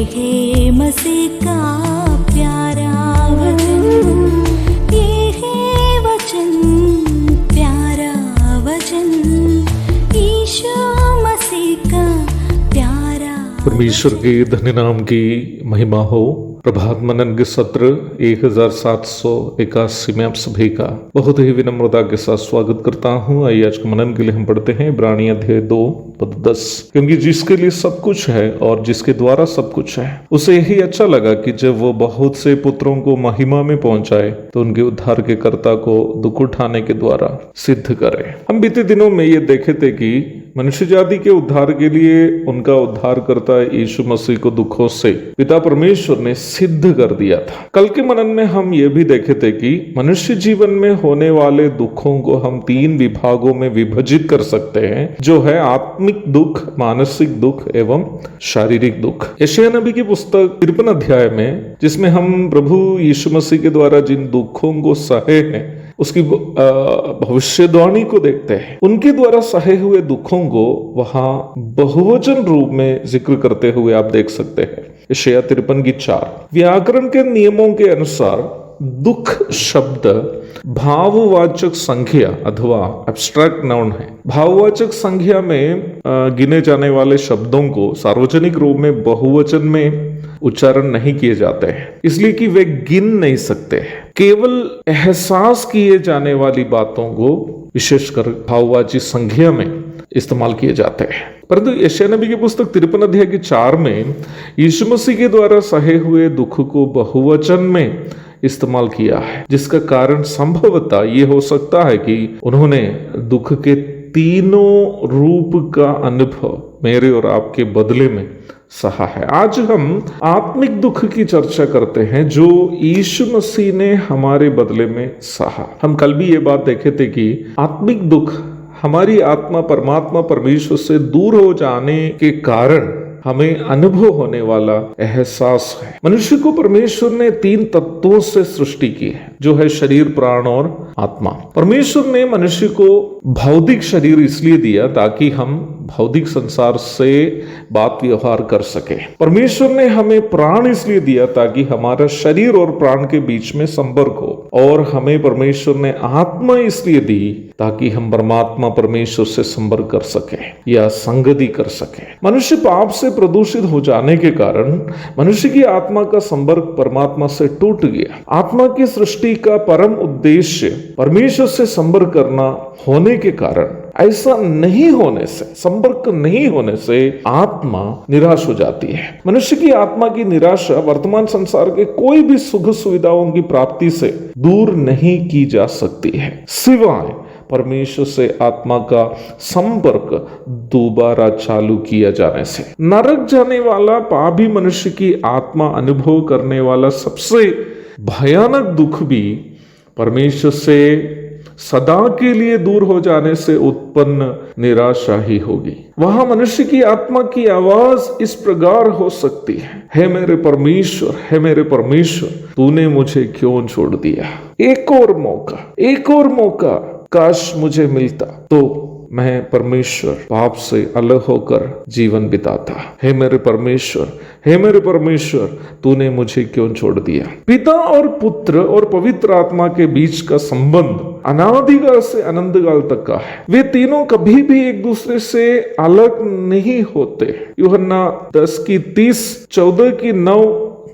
है मसीह का प्यारा वचन, ये है वचन, प्यारा वचन, यीशु मसीह का प्यारा। परमेश्वर के धन्य नाम की महिमा हो। प्रभात मनन के सत्र 1781 में आप सभी का बहुत ही विनम्रता के साथ स्वागत करता हूँ। आइए आज के मनन के लिए हम पढ़ते हैं इब्रानी अध्याय 2 पद 10। क्योंकि जिसके लिए सब कुछ है और जिसके द्वारा सब कुछ है, उसे यही अच्छा लगा कि जब वो बहुत से पुत्रों को महिमा में पहुंचाए तो उनके उद्धार के कर्ता को दुख उठाने के द्वारा सिद्ध करे। हम बीते दिनों में ये देखे थे कि मनुष्य जाति के उद्धार के लिए उनका उद्धार करता यीशु मसीह को दुखों से पिता परमेश्वर ने सिद्ध कर दिया था। कल के मनन में हम ये भी देखे थे कि मनुष्य जीवन में होने वाले दुखों को हम 3 विभागों में विभाजित कर सकते हैं, जो है आत्मिक दुख, मानसिक दुख एवं शारीरिक दुख। यशायाह नबी की पुस्तक 53 अध्याय में, जिसमें हम प्रभु यीशु मसीह के द्वारा जिन दुखों को सहे हैं उसकी भविष्यवाणी को देखते हैं। उनके द्वारा सहे हुए दुखों को वहां बहुवचन रूप में जिक्र करते हुए आप देख सकते हैं। यशायाह 53:4 व्याकरण के नियमों के अनुसार दुख शब्द भाववाचक संख्या अथवा एब्स्ट्रैक्ट नाउन है। भाववाचक संख्या में गिने जाने वाले शब्दों को सार्वजनिक रूप में बहुवचन में उच्चारण नहीं किए जाते हैं, इसलिए कि वे गिन नहीं सकते। केवल एहसास किए जाने वाली बातों को विशेषकर भाववाची संख्या में इस्तेमाल किए जाते हैं। परंतु यशायाह नबी की पुस्तक 53 अध्याय के 4 में यीशु मसीह के द्वारा सहे हुए दुख को बहुवचन में इस्तेमाल किया है, जिसका कारण संभवतः ये हो सकता है कि उन्होंने दुख के तीनों रूप का अनुभव मेरे और आपके बदले में सहा है। आज हम आत्मिक दुख की चर्चा करते हैं जो यीशु मसीह ने हमारे बदले में सहा। हम कल भी ये बात देखे थे कि आत्मिक दुख हमारी आत्मा परमात्मा परमेश्वर से दूर हो जाने के कारण हमें अनुभव होने वाला एहसास है। मनुष्य को परमेश्वर ने 3 तत्वों से सृष्टि की है, जो है शरीर, प्राण और आत्मा। परमेश्वर ने मनुष्य को भौतिक शरीर इसलिए दिया ताकि हम भौतिक संसार से बात व्यवहार कर सके। परमेश्वर ने हमें प्राण इसलिए दिया ताकि हमारा शरीर और प्राण के बीच में संपर्क हो, और हमें परमेश्वर ने आत्मा इसलिए दी ताकि हम परमात्मा परमेश्वर से संपर्क कर सके या संगति कर सके। मनुष्य पाप से प्रदूषित हो जाने के कारण मनुष्य की आत्मा का संपर्क परमात्मा से टूट गया। आत्मा की सृष्टि का परम उद्देश्य परमेश्वर से संपर्क करना होने के कारण ऐसा नहीं होने से, संपर्क नहीं होने से आत्मा निराश हो जाती है। मनुष्य की आत्मा की निराशा वर्तमान संसार के कोई भी सुख सुविधाओं की प्राप्ति से दूर नहीं की जा सकती है, सिवाय परमेश्वर से आत्मा का संपर्क दोबारा चालू किया जाने से। नरक जाने वाला पापी मनुष्य की आत्मा अनुभव करने वाला सबसे भयानक दुख भी परमेश्वर से सदा के लिए दूर हो जाने से उत्पन्न निराशा ही होगी। वहां मनुष्य की आत्मा की आवाज इस प्रकार हो सकती है, हे मेरे परमेश्वर, हे मेरे परमेश्वर, तूने मुझे क्यों छोड़ दिया? एक और मौका काश मुझे मिलता तो मैं परमेश्वर पाप से अलग होकर जीवन बिताता। हे मेरे परमेश्वर, हे मेरे परमेश्वर, तूने मुझे क्यों छोड़ दिया? पिता और पुत्र और पवित्र आत्मा के बीच का संबंध अनादिकाल से अनंतकाल तक का है। वे तीनों कभी भी एक दूसरे से अलग नहीं होते। यूहन्ना 10:30, 14:9,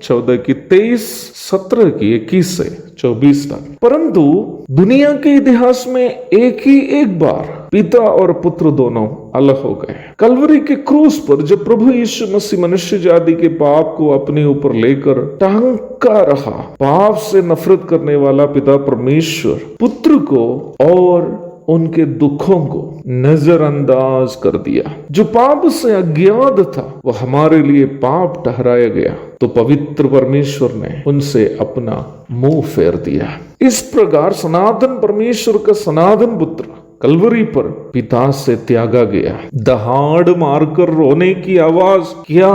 14:23, 17:21 से 24 तक। परंतु दुनिया के इतिहास में एक बार पिता और पुत्र दोनों अलग हो गए। कलवरी के क्रूस पर जब प्रभु यीशु मसीह मनुष्य जाति के पाप को अपने ऊपर लेकर टांका रहा, पाप से नफरत करने वाला पिता परमेश्वर पुत्र को और उनके दुखों को नजरअंदाज कर दिया। जो पाप से अज्ञात था वह हमारे लिए पाप ठहराया गया, तो पवित्र परमेश्वर ने उनसे अपना मुंह फेर दिया। इस प्रकार सनातन परमेश्वर का सनातन पुत्र कलवरी पर पिता से त्यागा गया। दहाड़ मारकर रोने की आवाज क्या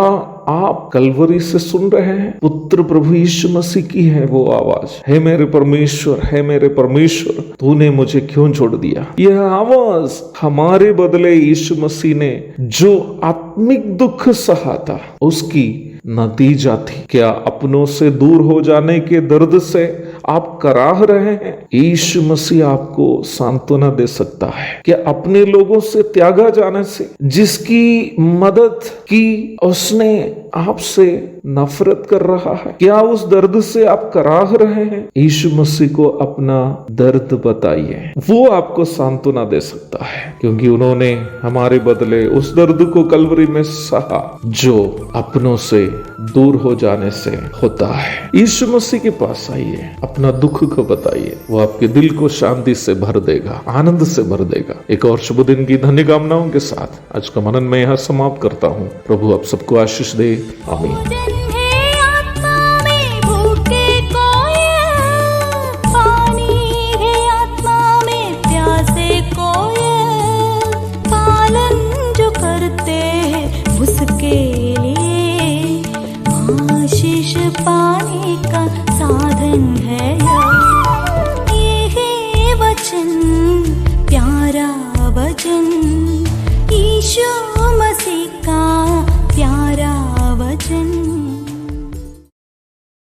आप कलवरी से सुन रहे हैं, पुत्र प्रभु यीशु मसीह की है वो आवाज, हे मेरे परमेश्वर, हे मेरे परमेश्वर, तूने मुझे क्यों छोड़ दिया। यह आवाज हमारे बदले यीशु मसीह ने जो आत्मिक दुख सहा था उसकी नतीजा थी। क्या अपनों से दूर हो जाने के दर्द से आप कराह रहे हैं? यीशु मसीह आपको सांत्वना दे सकता है। क्या अपने लोगों से त्यागा जाने से, जिसकी मदद की उसने आपसे नफरत कर रहा है, क्या उस दर्द से आप कराह रहे हैं? यीशु मसीह को अपना दर्द बताइए, वो आपको सांत्वना दे सकता है, क्योंकि उन्होंने हमारे बदले उस दर्द को कलवरी में सहा जो अपनों से दूर हो जाने से होता है। यीशु मसीह के पास आइए, अपना दुख को बताइए, वो आपके दिल को शांति से भर देगा, आनंद से भर देगा। एक और शुभ दिन की धन्य कामनाओं के साथ आज का मनन में यहाँ समाप्त करता हूँ। प्रभु आप सबको आशीष दे, आमीन। उसके लिए आशीष पाना